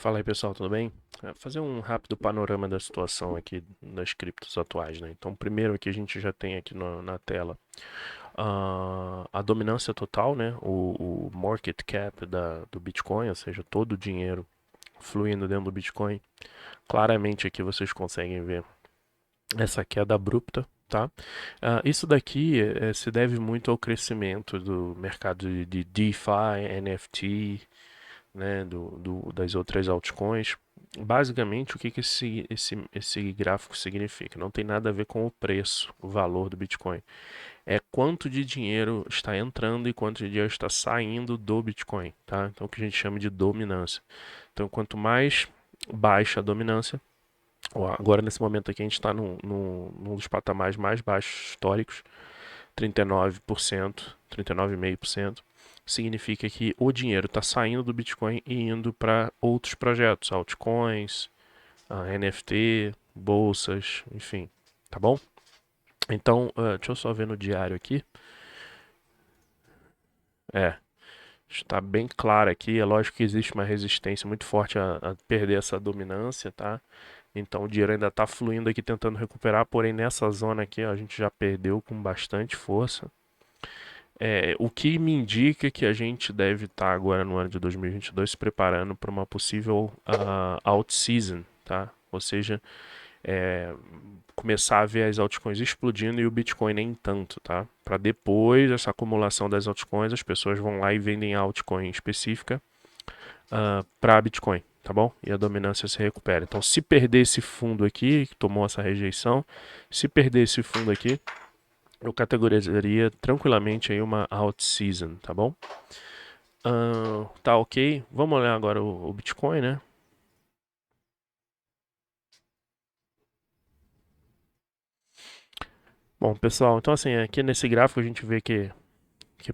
Fala aí pessoal, tudo bem? Fazer um rápido panorama da situação aqui das criptos atuais, né? Então, primeiro aqui a gente já tem aqui na tela a dominância total, né? O market cap do Bitcoin, ou seja, todo o dinheiro fluindo dentro do Bitcoin. Claramente aqui vocês conseguem ver essa queda abrupta, tá? Isso daqui se deve muito ao crescimento do mercado de DeFi, NFT, né, das outras altcoins. Basicamente, o que, que esse gráfico significa? Não tem nada a ver com o preço, o valor do Bitcoin. É quanto de dinheiro está entrando e quanto de dinheiro está saindo do Bitcoin, tá? Então, o que a gente chama de dominância. Então, quanto mais baixa a dominância, agora nesse momento aqui a gente está num dos patamares mais baixos históricos, 39%, 39,5%, significa que o dinheiro está saindo do Bitcoin e indo para outros projetos, altcoins, NFT, bolsas, enfim, tá bom? Então, deixa eu só ver no diário aqui. É, está bem claro aqui. É lógico que existe uma resistência muito forte a perder essa dominância, tá? Então o dinheiro ainda está fluindo aqui tentando recuperar, porém nessa zona aqui ó, a gente já perdeu com bastante força. O que me indica que a gente deve estar agora no ano de 2022 se preparando para uma possível alt season, tá? Ou seja, é, começar a ver as altcoins explodindo e o Bitcoin nem tanto, tá? Para depois dessa acumulação das altcoins, as pessoas vão lá e vendem a altcoin específica para Bitcoin, tá bom? E a dominância se recupera. Então, se perder esse fundo aqui, que tomou essa rejeição, se perder esse fundo aqui, eu categorizaria tranquilamente aí uma out season, tá bom? Tá ok. Vamos olhar agora o Bitcoin, né? Bom, pessoal, então assim, aqui nesse gráfico a gente vê que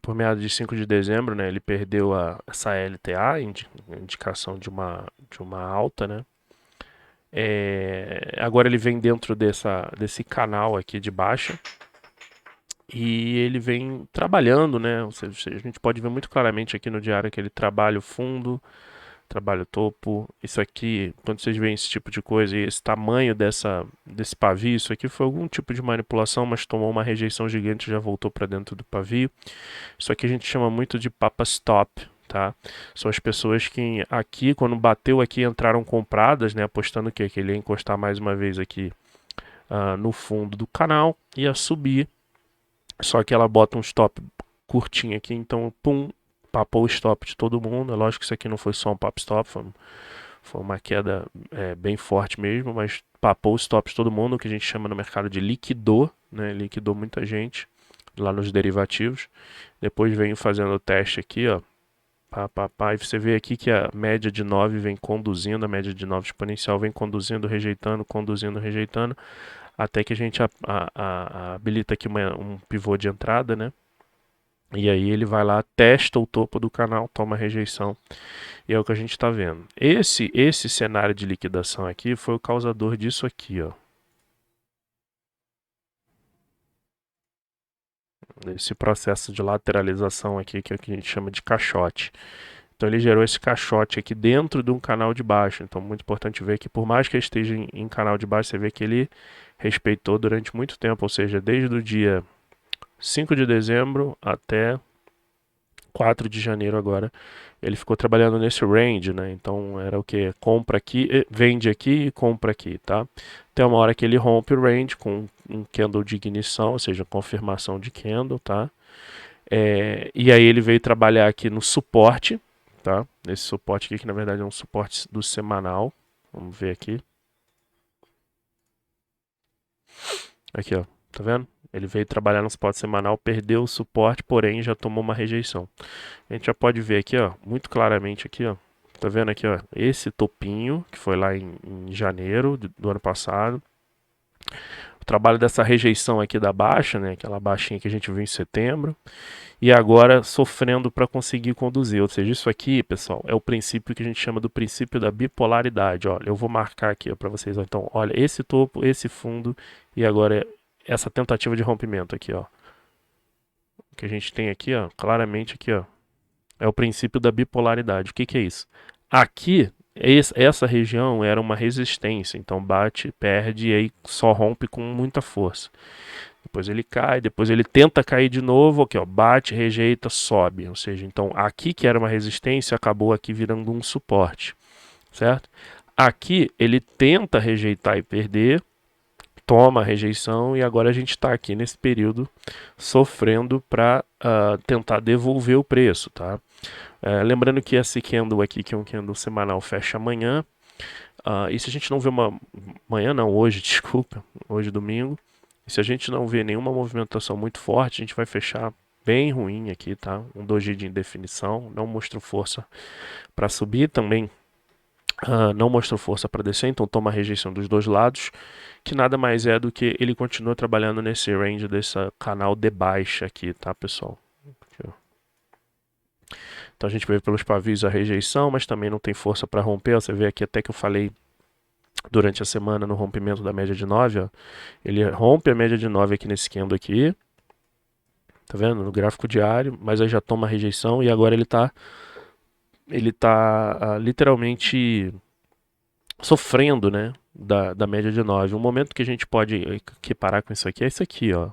por meados de 5 de dezembro, né, ele perdeu essa LTA, indicação de uma alta, né? Agora ele vem dentro desse canal aqui de baixa e ele vem trabalhando, né? Ou seja, a gente pode ver muito claramente aqui no diário que ele trabalha o fundo, trabalho topo. Isso aqui, quando vocês veem esse tipo de coisa e esse tamanho desse pavio, isso aqui foi algum tipo de manipulação, mas tomou uma rejeição gigante e já voltou para dentro do pavio. Isso aqui a gente chama muito de papa stop, tá? São as pessoas que aqui, quando bateu aqui, entraram compradas, né? Apostando que ele ia encostar mais uma vez aqui no fundo do canal, ia subir. Só que ela bota um stop curtinho aqui, então, pum, papou o stop de todo mundo. É lógico que isso aqui não foi só um pop stop, foi uma queda bem forte mesmo, mas papou o stop de todo mundo, o que a gente chama no mercado de liquidou, né? Liquidou muita gente lá nos derivativos. Depois veio fazendo o teste aqui, ó. Pá, pá, pá, e você vê aqui que a média de 9 vem conduzindo, a média de 9 exponencial vem conduzindo, rejeitando, até que a gente habilita aqui um pivô de entrada, né? E aí ele vai lá, testa o topo do canal, toma rejeição. E é o que a gente está vendo. Esse cenário de liquidação aqui foi o causador disso aqui, ó. Esse processo de lateralização aqui, que é o que a gente chama de caixote. Então ele gerou esse caixote aqui dentro de um canal de baixo. Então muito importante ver que por mais que ele esteja em canal de baixo, você vê que ele respeitou durante muito tempo, ou seja, desde o dia 5 de dezembro até 4 de janeiro agora, ele ficou trabalhando nesse range, né? Então era o que? Compra aqui, vende aqui e compra aqui, tá? Tem uma hora que ele rompe o range com um candle de ignição, ou seja, confirmação de candle, tá? E aí ele veio trabalhar aqui no suporte, tá? Nesse suporte aqui, que na verdade é um suporte do semanal. Vamos ver aqui. Aqui, ó. Tá vendo? Ele veio trabalhar no suporte semanal, perdeu o suporte, porém já tomou uma rejeição. A gente já pode ver aqui, ó, muito claramente aqui, ó. Tá vendo aqui, ó, esse topinho que foi lá em janeiro do ano passado. O trabalho dessa rejeição aqui da baixa, né, aquela baixinha que a gente viu em setembro, e agora sofrendo para conseguir conduzir. Ou seja, isso aqui, pessoal, é o princípio que a gente chama do princípio da bipolaridade. Olha, eu vou marcar aqui para vocês. Ó. Então, olha, esse topo, esse fundo e agora essa tentativa de rompimento aqui, ó. O que a gente tem aqui, ó, claramente aqui, ó, é o princípio da bipolaridade. O que, que é isso? Aqui essa região era uma resistência, então bate, perde e aí só rompe com muita força. Depois ele cai, depois ele tenta cair de novo, aqui ó, bate, rejeita, sobe. Ou seja, então aqui que era uma resistência acabou aqui virando um suporte, certo? Aqui ele tenta rejeitar e perder, toma a rejeição e agora a gente está aqui nesse período sofrendo para tentar devolver o preço, tá? Lembrando que esse candle aqui, que é um candle semanal, fecha amanhã. E se a gente não vê uma... Amanhã não, hoje, desculpa. Hoje domingo. E se a gente não vê nenhuma movimentação muito forte, a gente vai fechar bem ruim aqui, tá? Um doji de indefinição. Não mostrou força para subir também. Não mostrou força para descer, então toma a rejeição dos dois lados, que nada mais é do que ele continua trabalhando nesse range desse canal de baixa aqui, tá, pessoal? Aqui, então a gente vê pelos pavios a rejeição, mas também não tem força para romper. Você vê aqui até que eu falei durante a semana no rompimento da média de 9, ó. Ele rompe a média de 9 aqui nesse candle aqui, tá vendo? No gráfico diário, mas aí já toma a rejeição e agora ele tá literalmente sofrendo, né, da média de 9. Um momento que a gente pode equiparar com isso aqui é isso aqui, ó.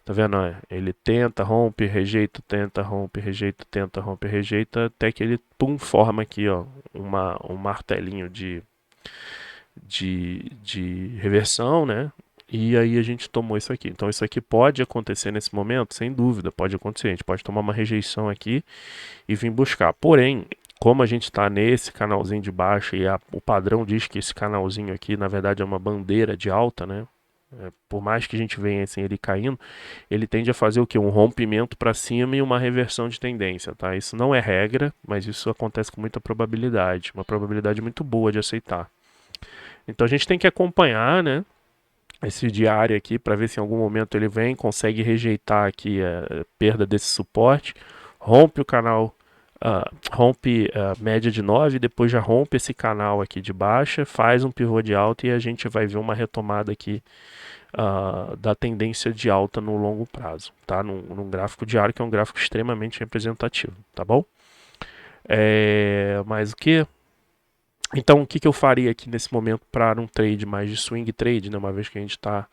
Tá vendo? Ele tenta, rompe, rejeita, tenta, rompe, rejeita, tenta, rompe, rejeita, até que ele, pum, forma aqui, ó, um martelinho de reversão, né? E aí a gente tomou isso aqui. Então isso aqui pode acontecer nesse momento, sem dúvida, pode acontecer. A gente pode tomar uma rejeição aqui e vir buscar. Porém, como a gente está nesse canalzinho de baixo e o padrão diz que esse canalzinho aqui, na verdade, é uma bandeira de alta, né? Por mais que a gente venha assim ele caindo, ele tende a fazer o que? Um rompimento para cima e uma reversão de tendência, tá? Isso não é regra, mas isso acontece com muita probabilidade, uma probabilidade muito boa de aceitar. Então a gente tem que acompanhar, né, esse diário aqui para ver se em algum momento ele vem, consegue rejeitar aqui a perda desse suporte, rompe o canal, rompe a média de 9, depois já rompe esse canal aqui de baixa, faz um pivô de alta e a gente vai ver uma retomada aqui da tendência de alta no longo prazo, tá? Num gráfico diário que é um gráfico extremamente representativo, tá bom? Mas o que? Então, o que eu faria aqui nesse momento para um trade mais de swing trade, né? Uma vez que a gente está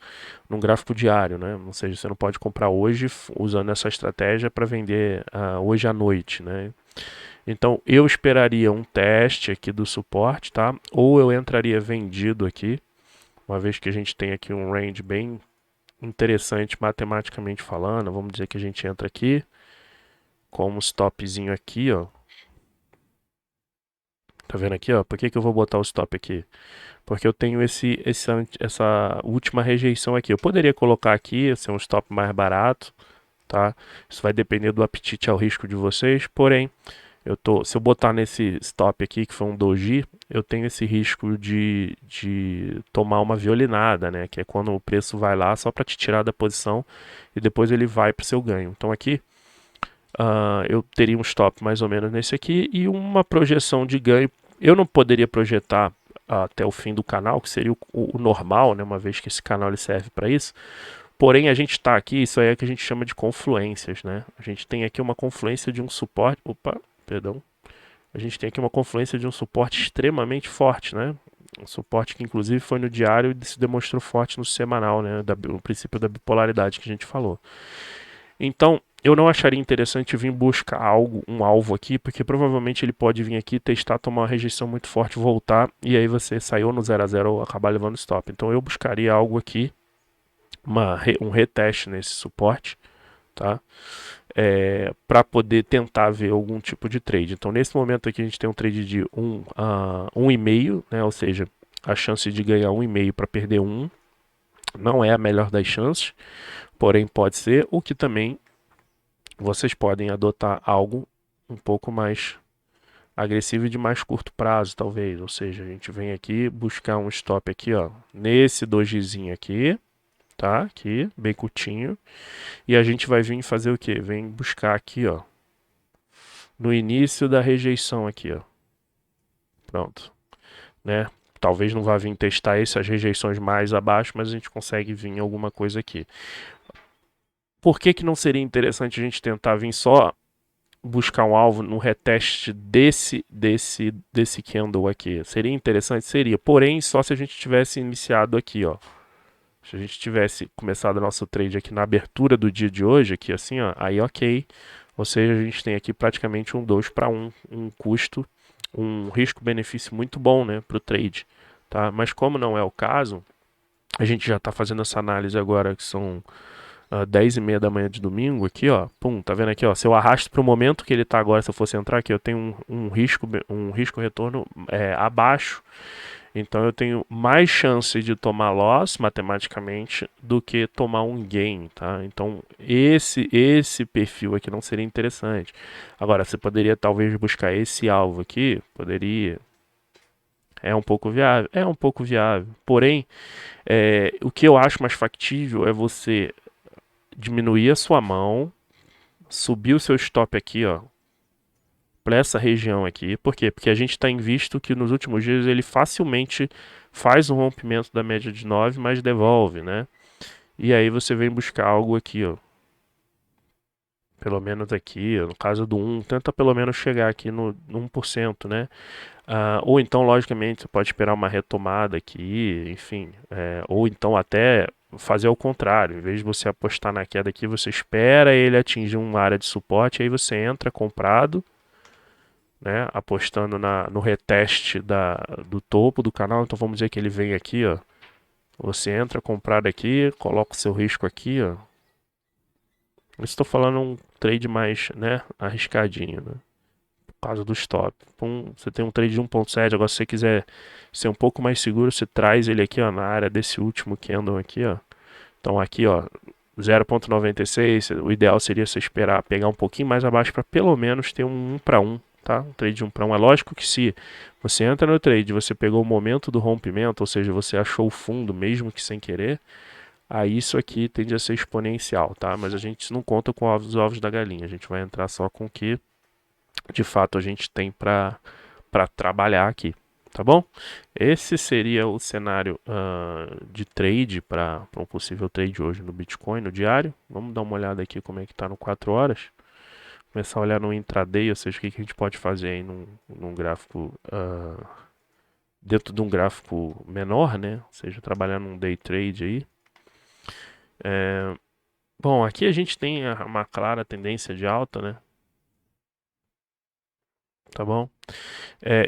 num gráfico diário, né? Ou seja, você não pode comprar hoje usando essa estratégia para vender hoje à noite, né? Então, eu esperaria um teste aqui do suporte, tá? Ou eu entraria vendido aqui, uma vez que a gente tem aqui um range bem interessante matematicamente falando. Vamos dizer que a gente entra aqui com um stopzinho aqui, ó. Tá vendo aqui, ó? Por que eu vou botar o stop aqui? Porque eu tenho essa última rejeição aqui. Eu poderia colocar aqui, ser um stop mais barato, tá? Isso vai depender do apetite ao risco de vocês, porém, se eu botar nesse stop aqui, que foi um doji, eu tenho esse risco de tomar uma violinada, né? Que é quando o preço vai lá só para te tirar da posição e depois ele vai para o seu ganho. Então aqui eu teria um stop mais ou menos nesse aqui e uma projeção de ganho. Eu não poderia projetar até o fim do canal, que seria o normal, né? Uma vez que esse canal ele serve para isso. Porém, a gente está aqui, isso aí é que a gente chama de confluências, né? A gente tem aqui uma confluência de um suporte. Opa, perdão. A gente tem aqui uma confluência de um suporte extremamente forte, né? Um suporte que inclusive foi no diário e se demonstrou forte no semanal, né? O princípio da bipolaridade que a gente falou. Então, eu não acharia interessante vir buscar um alvo aqui, porque provavelmente ele pode vir aqui testar, tomar uma rejeição muito forte, voltar, e aí você saiu no 0 a 0 ou acabar levando stop. Então eu buscaria algo aqui, um reteste nesse suporte, tá? Para poder tentar ver algum tipo de trade. Então nesse momento aqui a gente tem um trade de 1,5, né? Ou seja, a chance de ganhar 1,5 para perder 1 não é a melhor das chances, porém pode ser, o que também vocês podem adotar algo um pouco mais agressivo e de mais curto prazo, talvez. Ou seja, a gente vem aqui buscar um stop aqui, ó, nesse dojizinho aqui, tá? Aqui, bem curtinho. E a gente vai vir fazer o quê? Vem buscar aqui, ó, no início da rejeição aqui, ó. Pronto, né? Talvez não vá vir testar essas rejeições mais abaixo, mas a gente consegue vir em alguma coisa aqui. Por que não seria interessante a gente tentar vir só buscar um alvo no reteste desse candle aqui. Seria interessante? Seria. Porém, só se a gente tivesse iniciado aqui, ó. Se a gente tivesse começado nosso trade aqui na abertura do dia de hoje, aqui assim, ó, aí ok. Ou seja, a gente tem aqui praticamente um 2 para 1, um custo, um risco-benefício muito bom, né, para o trade. Tá? Mas como não é o caso, a gente já está fazendo essa análise agora, que são 10h30 da manhã de domingo, aqui, ó, pum, tá vendo aqui, ó, se eu arrasto para o momento que ele está agora, se eu fosse entrar aqui, eu tenho um risco retorno abaixo, então eu tenho mais chance de tomar loss matematicamente do que tomar um gain, tá? Então esse perfil aqui não seria interessante. Agora, você poderia talvez buscar esse alvo aqui, poderia, é um pouco viável, é um pouco viável. Porém, o que eu acho mais factível é você diminuir a sua mão, subir o seu stop aqui, ó, para essa região aqui. Por quê? Porque a gente está em visto que nos últimos dias ele facilmente faz um rompimento da média de 9, mas devolve, né? E aí você vem buscar algo aqui, ó. Pelo menos aqui, no caso do 1, tenta pelo menos chegar aqui no 1%, né? Ou então, logicamente, você pode esperar uma retomada aqui, enfim. Ou então até fazer o contrário. Em vez de você apostar na queda aqui, você espera ele atingir uma área de suporte, aí você entra comprado, né, apostando no reteste do topo do canal. Então vamos dizer que ele vem aqui, ó. Você entra comprado aqui, coloca o seu risco aqui, ó. Estou falando um trade mais, né, arriscadinho, né? Por causa do stop. Você tem um trade de 1.7, agora se você quiser ser um pouco mais seguro, você traz ele aqui, ó, na área desse último candle aqui, ó. Então aqui, ó, 0.96, o ideal seria você esperar pegar um pouquinho mais abaixo para pelo menos ter um 1 para 1, tá? Um trade de 1 para 1. É lógico que se você entra no trade, você pegou o momento do rompimento, ou seja, você achou o fundo mesmo que sem querer, aí isso aqui tende a ser exponencial, tá? Mas a gente não conta com os ovos da galinha, a gente vai entrar só com o que de fato a gente tem para trabalhar aqui, tá bom? Esse seria o cenário de trade para um possível trade hoje no Bitcoin, no diário. Vamos dar uma olhada aqui como é que está no 4 horas. Começar a olhar no intraday, ou seja, o que a gente pode fazer aí num gráfico, dentro de um gráfico menor, né? Ou seja, trabalhar num day trade aí. Bom, aqui a gente tem uma clara tendência de alta, né? Tá bom?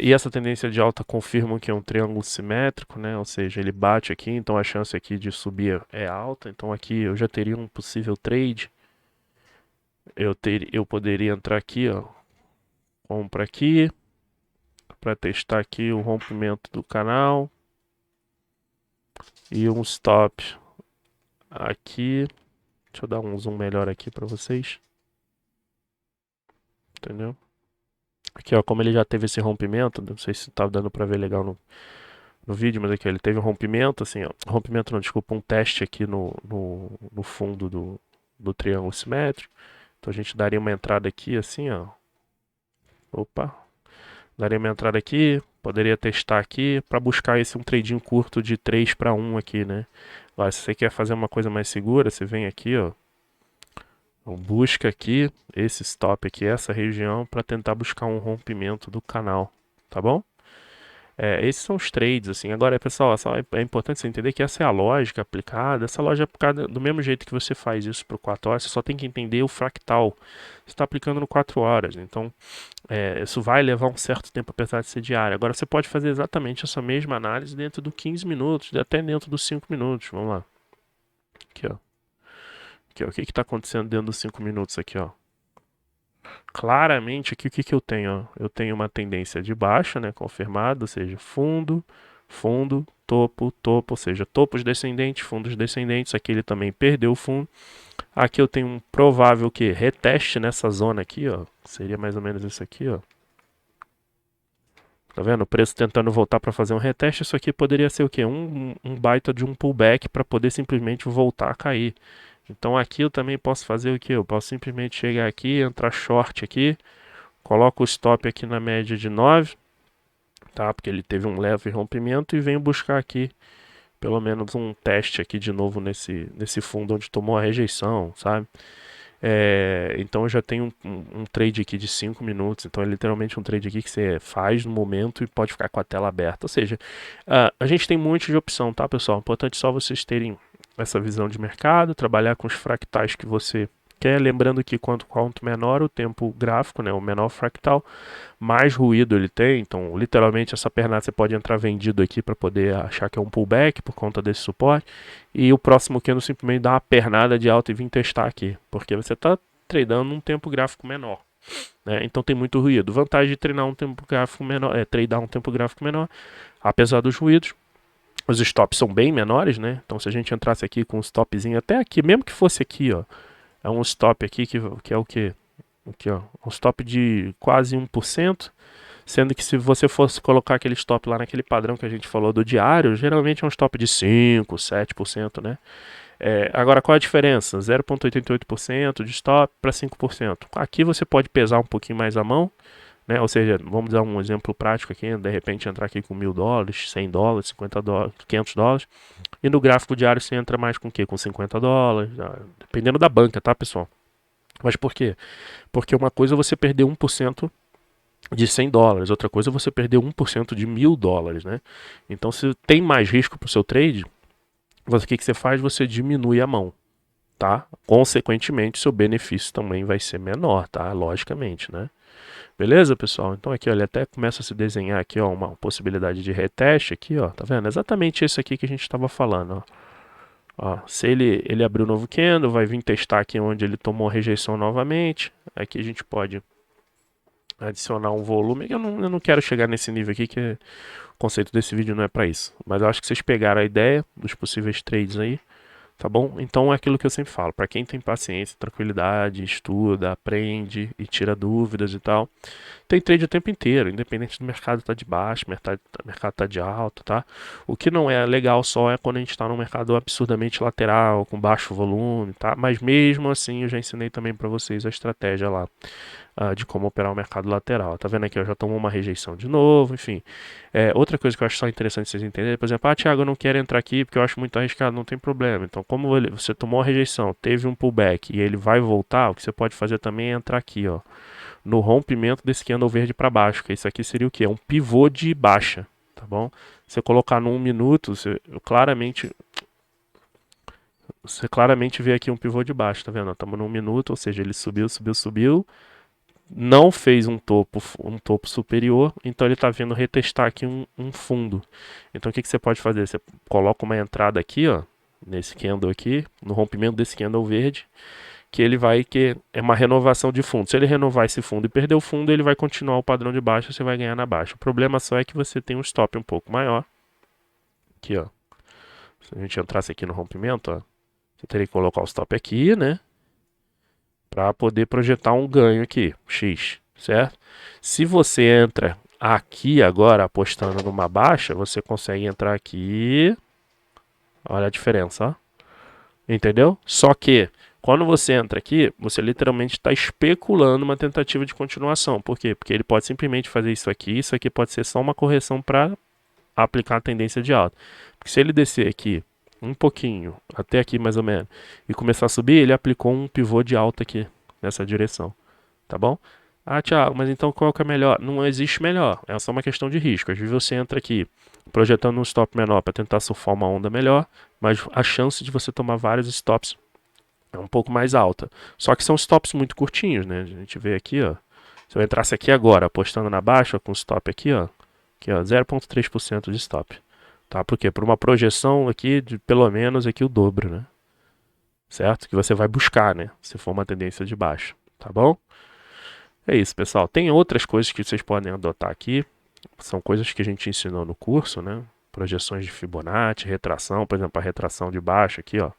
E essa tendência de alta confirma que é um triângulo simétrico, né? Ou seja, ele bate aqui, então a chance aqui de subir é alta. Então aqui eu já teria um possível trade. Eu poderia entrar aqui, ó, compra aqui, para testar aqui o rompimento do canal e um stop aqui. Deixa eu dar um zoom melhor aqui para vocês, entendeu? Aqui, ó, como ele já teve esse rompimento, não sei se tá dando para ver legal no vídeo, mas aqui ó, ele teve um rompimento, assim, ó, rompimento não, desculpa, um teste aqui no fundo do triângulo simétrico. Então a gente daria uma entrada aqui, assim, ó. Opa, daria uma entrada aqui, poderia testar aqui para buscar esse um trading curto de 3 para 1 aqui, né? Agora, se você quer fazer uma coisa mais segura, você vem aqui, ó. Então, busca aqui esse stop aqui, essa região, para tentar buscar um rompimento do canal, tá bom? Esses são os trades, assim. Agora, pessoal, é importante você entender que essa é a lógica aplicada. Essa lógica é aplicada do mesmo jeito que você faz isso para o 4 horas, você só tem que entender o fractal. Você está aplicando no 4 horas, então isso vai levar um certo tempo, apesar de ser diário. Agora, você pode fazer exatamente essa mesma análise dentro dos 15 minutos, até dentro dos 5 minutos. Vamos lá. Aqui, ó. Aqui, ó. O que está acontecendo dentro dos 5 minutos aqui, ó? Claramente aqui o que eu tenho? Ó? Eu tenho uma tendência de baixa, né, confirmada, ou seja, fundo, fundo, topo, topo, ou seja, topos descendentes, fundos descendentes. Aqui ele também perdeu o fundo. Aqui eu tenho um provável que reteste nessa zona aqui, ó. Seria mais ou menos isso aqui, ó. Tá vendo? O preço tentando voltar para fazer um reteste. Isso aqui poderia ser o quê? Um baita de um pullback para poder simplesmente voltar a cair. Então aqui eu também posso fazer o que? Eu posso simplesmente chegar aqui, entrar short aqui, coloco o stop aqui na média de 9, tá? Porque ele teve um leve rompimento e venho buscar aqui pelo menos um teste aqui de novo nesse fundo onde tomou a rejeição, sabe? Então eu já tenho um trade aqui de 5 minutos, então é literalmente um trade aqui que você faz no momento e pode ficar com a tela aberta. Ou seja, a gente tem um monte de opção, tá, pessoal? O importante é só vocês terem essa visão de mercado, trabalhar com os fractais que você quer, lembrando que quanto menor o tempo gráfico, né, o menor fractal, mais ruído ele tem. Então, literalmente, essa pernada você pode entrar vendido aqui para poder achar que é um pullback por conta desse suporte. E o próximo candle simplesmente dá uma pernada de alta e vir testar aqui, porque você está tradando num tempo gráfico menor. Né? Então tem muito ruído. Vantagem de treinar um tempo gráfico menor, tradear um tempo gráfico menor, apesar dos ruídos. Os stops são bem menores, né? Então se a gente entrasse aqui com um stopzinho até aqui, mesmo que fosse aqui, ó, é um stop aqui que é o que? Aqui, ó, um stop de quase 1%, sendo que se você fosse colocar aquele stop lá naquele padrão que a gente falou do diário, geralmente é um stop de 5, 7%, né? Agora, qual a diferença? 0,88% de stop para 5%. Aqui você pode pesar um pouquinho mais a mão, né? Ou seja, vamos dar um exemplo prático aqui, de repente entrar aqui com $1.000, $100, $50, $500, e no gráfico diário você entra mais com o quê? Com $50, dependendo da banca, tá, pessoal? Mas por quê? Porque uma coisa é você perder 1% de $100, outra coisa é você perder 1% de $1.000, né? Então, se tem mais risco para o seu trade, o que você faz? Você diminui a mão, tá? Consequentemente, seu benefício também vai ser menor, tá? Logicamente, né? Beleza, pessoal? Então aqui, ó, ele até começa a se desenhar aqui, ó, uma possibilidade de reteste aqui, ó. Tá vendo? Exatamente esse aqui que a gente estava falando, ó. Ó, se ele abrir o novo candle, vai vir testar aqui onde ele tomou a rejeição novamente. Aqui a gente pode adicionar um volume. Eu não quero chegar nesse nível aqui, que o conceito desse vídeo não é para isso. Mas eu acho que vocês pegaram a ideia dos possíveis trades aí. Tá bom? Então é aquilo que eu sempre falo. Para quem tem paciência, tranquilidade, estuda, aprende e tira dúvidas e tal, tem trade o tempo inteiro, independente do mercado estar de baixo, mercado tá de alta, tá? O que não é legal só é quando a gente está num mercado absurdamente lateral, com baixo volume, tá? Mas mesmo assim eu já ensinei também para vocês a estratégia lá, de como operar o mercado lateral. Tá vendo aqui? Eu já tomou uma rejeição de novo, enfim. Outra coisa que eu acho só interessante vocês entenderem, por exemplo, Thiago, eu não quero entrar aqui porque eu acho muito arriscado, não tem problema. Então, como você tomou a rejeição, teve um pullback e ele vai voltar, o que você pode fazer também é entrar aqui, ó, no rompimento desse candle verde para baixo, que isso aqui seria o que? É um pivô de baixa, tá bom? Você colocar num minuto, você claramente vê aqui um pivô de baixo, tá vendo? Estamos num minuto, ou seja, ele subiu, subiu, subiu, não fez um topo superior, então ele está vindo retestar aqui um fundo. Então o que você pode fazer? Você coloca uma entrada aqui, ó, nesse candle aqui, no rompimento desse candle verde, que é uma renovação de fundo. Se ele renovar esse fundo e perder o fundo, ele vai continuar o padrão de baixa, você vai ganhar na baixa. O problema só é que você tem um stop um pouco maior. Aqui, ó. Se a gente entrasse aqui no rompimento, ó, você teria que colocar o stop aqui, né? Para poder projetar um ganho aqui, X, certo? Se você entra aqui agora apostando numa baixa, você consegue entrar aqui. Olha a diferença, ó. Entendeu? Só que quando você entra aqui, você literalmente está especulando uma tentativa de continuação. Por quê? Porque ele pode simplesmente fazer isso aqui pode ser só uma correção para aplicar a tendência de alta. Porque se ele descer aqui um pouquinho, até aqui mais ou menos, e começar a subir, ele aplicou um pivô de alta aqui, nessa direção. Tá bom? Ah, Thiago, mas então qual que é melhor? Não existe melhor, é só uma questão de risco. Às vezes você entra aqui projetando um stop menor para tentar surfar uma onda melhor, mas a chance de você tomar vários stops é um pouco mais alta. Só que são stops muito curtinhos, né? A gente vê aqui, ó. Se eu entrasse aqui agora, apostando na baixa, com stop aqui, ó. Aqui, ó, 0,3% de stop. Tá? Por quê? Por uma projeção aqui de pelo menos aqui o dobro, né? Certo? Que você vai buscar, né? Se for uma tendência de baixa. Tá bom? É isso, pessoal. Tem outras coisas que vocês podem adotar aqui. São coisas que a gente ensinou no curso, né? Projeções de Fibonacci, retração, por exemplo, a retração de baixa aqui, ó.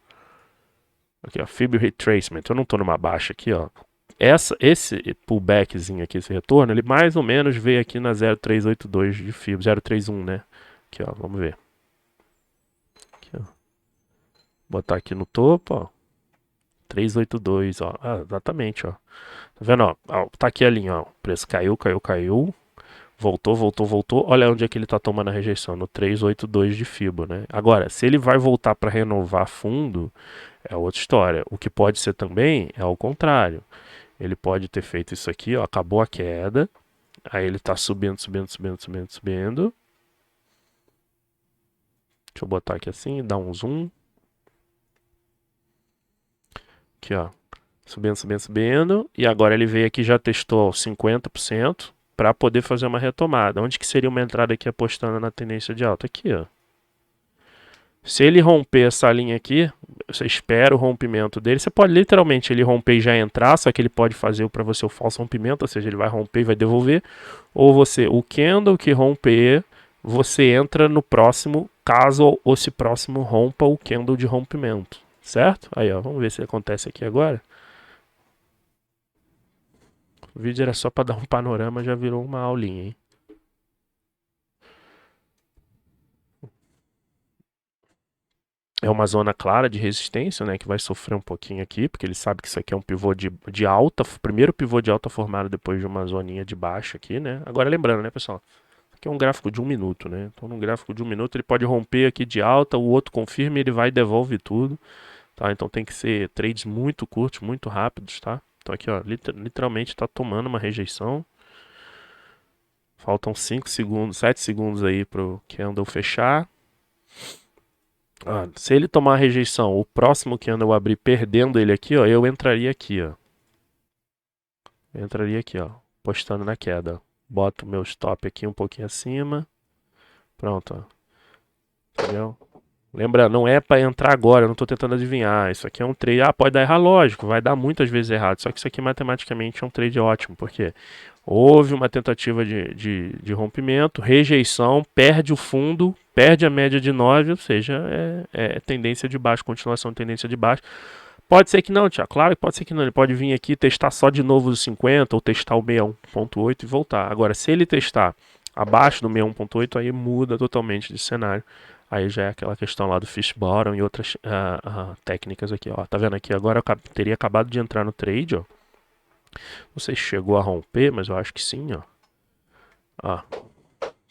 Aqui, ó, Fib Retracement. Eu não estou numa baixa aqui, ó. Esse pullbackzinho aqui, esse retorno, ele mais ou menos veio aqui na 0,382 de Fib, 0,31, né? Aqui, ó, vamos ver. Aqui, ó. Botar aqui no topo, ó. 382, ó. Exatamente, ó. Tá vendo, ó? Tá aqui a linha, ó. O preço caiu, caiu, caiu. Voltou, voltou, voltou. Olha onde é que ele está tomando a rejeição, no 382 de Fibo, né? Agora, se ele vai voltar para renovar fundo, é outra história. O que pode ser também é o contrário. Ele pode ter feito isso aqui, ó, acabou a queda. Aí ele está subindo, subindo, subindo, subindo, subindo. Deixa eu botar aqui assim, dar um zoom. Aqui, ó. Subindo, subindo, subindo. E agora ele veio aqui e já testou 50% para poder fazer uma retomada. Onde que seria uma entrada aqui apostando na tendência de alta? Aqui, ó. Se ele romper essa linha aqui, você espera o rompimento dele. Você pode literalmente ele romper e já entrar, só que ele pode fazer para você o falso rompimento, ou seja, ele vai romper e vai devolver. Ou você, o candle que romper, você entra no próximo, caso esse próximo rompa o candle de rompimento, certo? Aí, ó, vamos ver se acontece aqui agora. O vídeo era só para dar um panorama, já virou uma aulinha, hein? É uma zona clara de resistência, né, que vai sofrer um pouquinho aqui, porque ele sabe que isso aqui é um pivô de alta, primeiro pivô de alta formado depois de uma zoninha de baixa aqui, né? Agora lembrando, né, pessoal, aqui é um gráfico de 1 minuto, né? Então no gráfico de 1 minuto ele pode romper aqui de alta, o outro confirma e ele vai e devolve tudo, tá? Então tem que ser trades muito curtos, muito rápidos, tá? Então aqui, ó, literalmente está tomando uma rejeição. Faltam 5 segundos, 7 segundos aí pro candle fechar. Se ele tomar a rejeição, o próximo que eu abrir perdendo ele aqui, ó, eu entraria aqui, ó. Eu entraria aqui, ó, postando na queda. Boto o meu stop aqui um pouquinho acima. Pronto, ó. Entendeu? Lembra, não é para entrar agora, eu não estou tentando adivinhar. Isso aqui é um trade. Ah, pode dar errado, lógico, vai dar muitas vezes errado. Só que isso aqui matematicamente é um trade ótimo, porque houve uma tentativa de rompimento, rejeição, perde o fundo, perde a média de 9, ou seja, é tendência de baixo, continuação de tendência de baixo. Pode ser que não, Tiago, claro que pode ser que não. Ele pode vir aqui testar só de novo os 50 ou testar o 61.8 e voltar. Agora, se ele testar abaixo do 61.8, aí muda totalmente de cenário. Aí já é aquela questão lá do fish bottom e outras técnicas aqui, ó. Tá vendo aqui? Agora eu teria acabado de entrar no trade, ó. Não sei se chegou a romper, mas eu acho que sim, ó. Ó,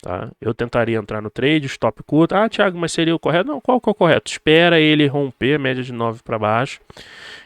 tá? Eu tentaria entrar no trade, stop curto. Ah, Thiago, mas seria o correto? Não, qual que é o correto? Espera ele romper a média de 9 para baixo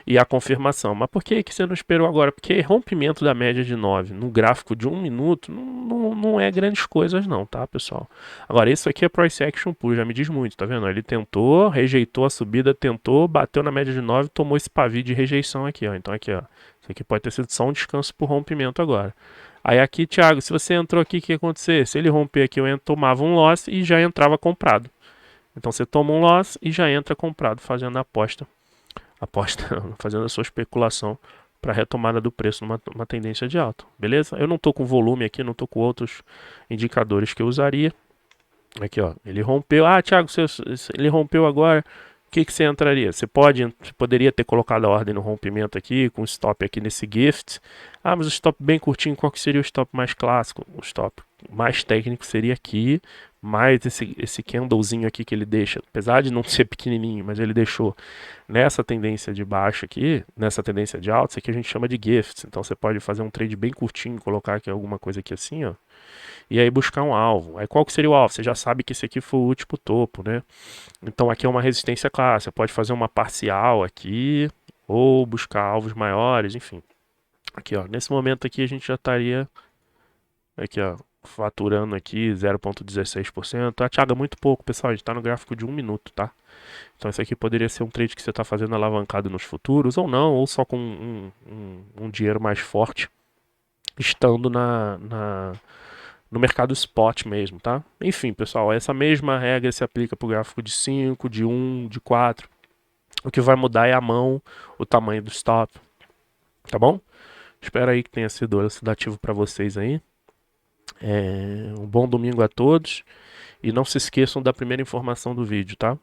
e a confirmação. Mas por que você não esperou agora? Porque rompimento da média de 9 no gráfico de 1 minuto não é grandes coisas não, tá, pessoal? Agora, isso aqui é price action puro, já me diz muito, tá vendo? Ele tentou, rejeitou a subida, tentou, bateu na média de 9, tomou esse pavio de rejeição aqui, ó. Então aqui, ó, isso aqui pode ter sido só um descanso por rompimento agora. Aí aqui, Thiago, se você entrou aqui, o que ia acontecer? Se ele romper aqui, eu tomava um loss e já entrava comprado. Então você toma um loss e já entra comprado, fazendo a aposta, fazendo a sua especulação para retomada do preço numa tendência de alta, beleza? Eu não estou com volume aqui, não estou com outros indicadores que eu usaria. Aqui, ó, ele rompeu. Ah, Thiago, ele rompeu agora. O que você entraria? Você poderia ter colocado a ordem no rompimento aqui, com stop aqui nesse gift. Ah, mas o stop bem curtinho, qual que seria o stop mais clássico? O stop mais técnico seria aqui, mais esse candlezinho aqui que ele deixa, apesar de não ser pequenininho, mas ele deixou nessa tendência de baixo aqui, nessa tendência de alta, isso aqui a gente chama de gifts. Então você pode fazer um trade bem curtinho, colocar aqui alguma coisa aqui assim, ó, e aí buscar um alvo. Aí qual que seria o alvo? Você já sabe que esse aqui foi o último topo, né? Então aqui é uma resistência clara. Você pode fazer uma parcial aqui ou buscar alvos maiores, enfim. Aqui, ó, nesse momento aqui a gente já estaria aqui, ó, faturando aqui 0,16%. Ah, Thiago, é muito pouco, pessoal. A gente está no gráfico de 1 minuto, tá? Então isso aqui poderia ser um trade que você está fazendo alavancado nos futuros ou não, ou só com um dinheiro mais forte, estando no mercado spot mesmo, tá? Enfim, pessoal, essa mesma regra se aplica para o gráfico de 5, de 1, de 4. O que vai mudar é a mão, o tamanho do stop, tá bom? Espero aí que tenha sido elucidativo para vocês aí. Um bom domingo a todos. E não se esqueçam da primeira informação do vídeo, tá?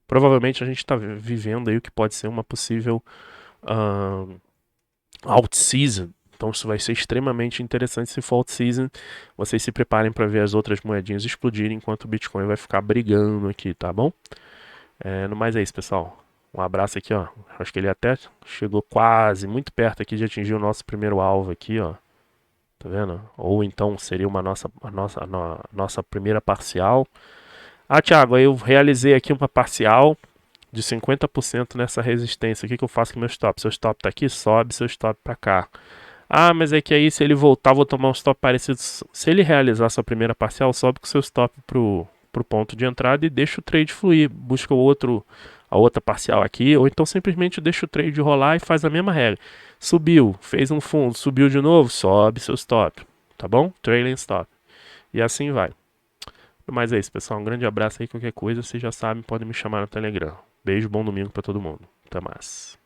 Provavelmente a gente está vivendo aí o que pode ser uma possível out-season. Então isso vai ser extremamente interessante se for out-season. Vocês se preparem para ver as outras moedinhas explodirem enquanto o Bitcoin vai ficar brigando aqui, tá bom? No mais é isso, pessoal. Um abraço aqui, ó. Acho que ele até chegou quase, muito perto aqui de atingir o nosso primeiro alvo aqui, ó. Tá vendo? Ou então seria a nossa primeira parcial. Ah, Thiago, aí eu realizei aqui uma parcial de 50% nessa resistência. O que que eu faço com o meu stop? Seu stop tá aqui, sobe seu stop para cá. Ah, mas é que aí se ele voltar, vou tomar um stop parecido. Se ele realizar sua primeira parcial, sobe com seu stop pro ponto de entrada e deixa o trade fluir. Busca a outra parcial aqui, ou então simplesmente deixa o trade rolar e faz a mesma regra. Subiu, fez um fundo, subiu de novo, sobe seu stop. Tá bom? Trailing stop. E assim vai. Mas é isso, pessoal. Um grande abraço aí. Qualquer coisa, vocês já sabem, podem me chamar no Telegram. Beijo, bom domingo pra todo mundo. Até mais.